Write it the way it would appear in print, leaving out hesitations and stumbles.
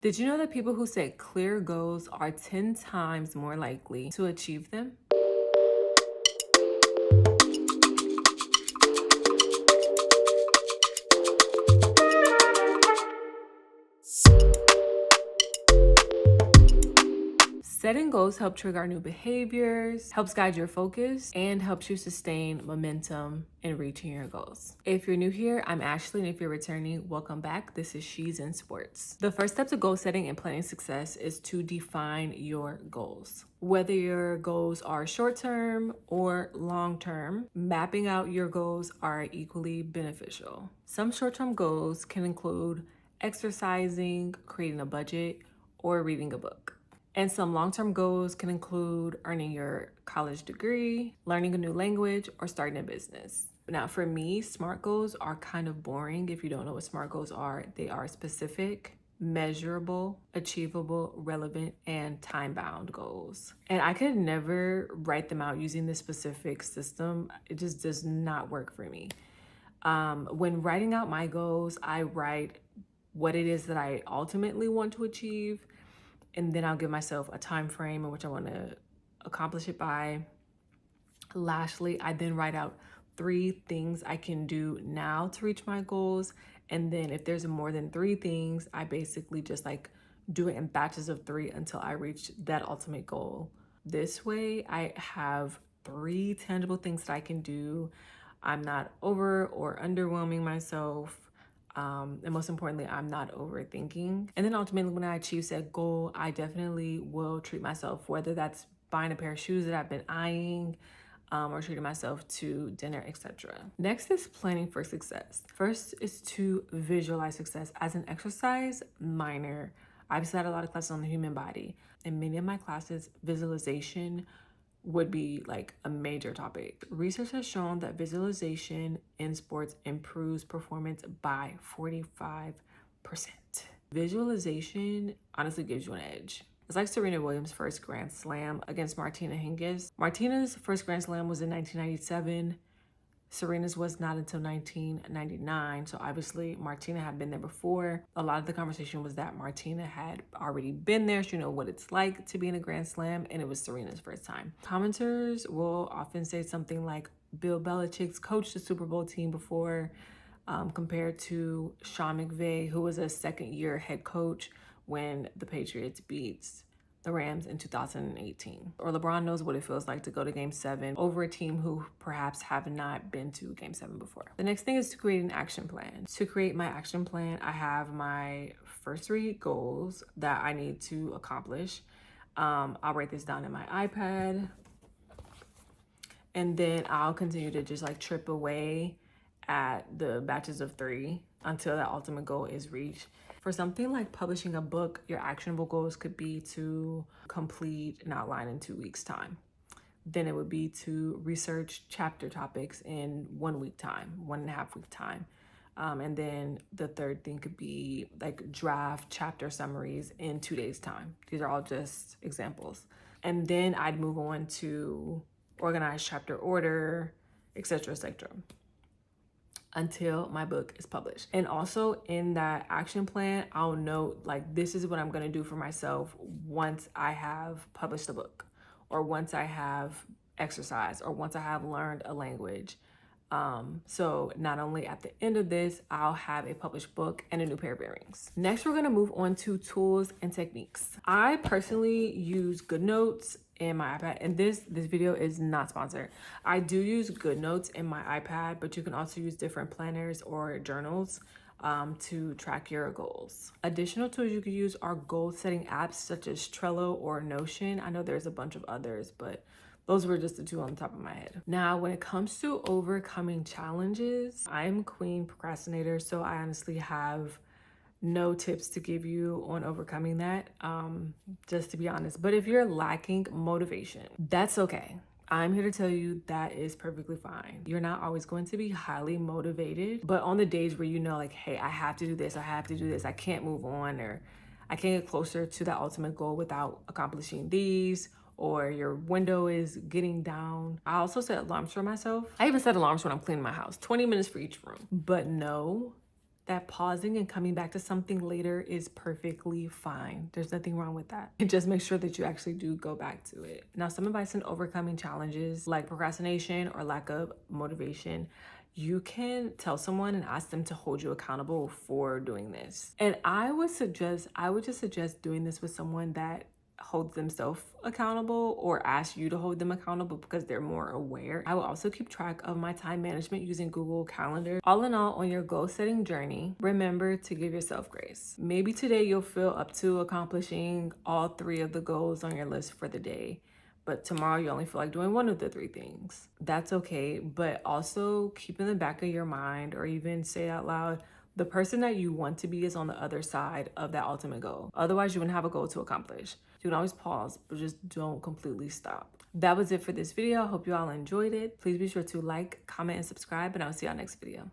Did you know that people who set clear goals are 10 times more likely to achieve them? Setting goals help trigger new behaviors, helps guide your focus, and helps you sustain momentum in reaching your goals. If you're new here, I'm Ashley, and if you're returning, welcome back. This is She's in Sports. The first step to goal setting and planning success is to define your goals. Whether your goals are short-term or long-term, mapping out your goals are equally beneficial. Some short-term goals can include exercising, creating a budget, or reading a book. And some long-term goals can include earning your college degree, learning a new language, or starting a business. Now, for me, SMART goals are kind of boring. If you don't know what SMART goals are, they are specific, measurable, achievable, relevant, and time-bound goals. And I could never write them out using this specific system. It just does not work for me. When writing out my goals, I write what it is that I ultimately want to achieve, and then I'll give myself a time frame in which I want to accomplish it by. Lastly, I then write out 3 things I can do now to reach my goals. And then if there's more than 3 things, I basically just do it in batches of 3 until I reach that ultimate goal. This way, I have 3 tangible things that I can do. I'm not over or underwhelming myself. And most importantly, I'm not overthinking. And then ultimately, when I achieve said goal, I definitely will treat myself, whether that's buying a pair of shoes that I've been eyeing, or treating myself to dinner, etc. Next is planning for success. First is to visualize success. As an exercise minor, I've had a lot of classes on the human body. In many of my classes, visualization would be like a major topic. Research has shown that visualization in sports improves performance by 45%. Visualization honestly gives you an edge. It's like Serena Williams' first Grand Slam against Martina Hingis. Martina's first Grand Slam was in 1997. Serena's was not until 1999. So obviously Martina had been there before. A lot of the conversation was that Martina had already been there. She knew what it's like to be in a Grand Slam, and it was Serena's first time. Commenters will often say something like Bill Belichick's coached the Super Bowl team before, compared to Sean McVay, who was a second-year head coach when the Patriots beat the Rams in 2018. Or LeBron knows what it feels like to go to Game 7 over a team who perhaps have not been to Game 7 before. The next thing is to create an action plan. To create my action plan, I have my first 3 goals that I need to accomplish. I'll write this down in my iPad, and then I'll continue to just chip away at the batches of 3 until that ultimate goal is reached. For something like publishing a book, your actionable goals could be to complete an outline in 2 weeks' time. Then it would be to research chapter topics in 1 week time, 1.5 week time. And then the third thing could be draft chapter summaries in 2 days' time. These are all just examples. And then I'd move on to organize chapter order, etc., etc., until my book is published. And also in that action plan, I'll note this is what I'm going to do for myself once I have published a book, or once I have exercised, or once I have learned a language. So not only at the end of this, I'll have a published book and a new pair of earrings. Next, we're gonna move on to tools and techniques. I personally use GoodNotes in my iPad, and this video is not sponsored. I do use GoodNotes in my iPad, but you can also use different planners or journals to track your goals. Additional tools you could use are goal setting apps such as Trello or Notion. I know there's a bunch of others, but those were just the 2 on the top of my head. Now, when it comes to overcoming challenges, I'm queen procrastinator, so I honestly have no tips to give you on overcoming that, just to be honest. But if you're lacking motivation, that's okay. I'm here to tell you that is perfectly fine. You're not always going to be highly motivated, but on the days where hey, I have to do this, I can't move on, or I can't get closer to that ultimate goal without accomplishing these, or your window is getting down. I also set alarms for myself. I even set alarms when I'm cleaning my house, 20 minutes for each room. But no, that pausing and coming back to something later is perfectly fine. There's nothing wrong with that. And just make sure that you actually do go back to it. Now, some advice in overcoming challenges like procrastination or lack of motivation. You can tell someone and ask them to hold you accountable for doing this. And I would just suggest doing this with someone that holds themselves accountable or ask you to hold them accountable because they're more aware. I will also keep track of my time management using Google Calendar. All in all, on your goal setting journey, remember to give yourself grace. Maybe today you'll feel up to accomplishing all 3 of the goals on your list for the day, but tomorrow you only feel like doing 1 of the 3 things. That's okay, but also keep in the back of your mind, or even say out loud, the person that you want to be is on the other side of that ultimate goal. Otherwise, you wouldn't have a goal to accomplish. You can always pause, but just don't completely stop. That was it for this video. I hope you all enjoyed it. Please be sure to like, comment, and subscribe, and I'll see y'all next video.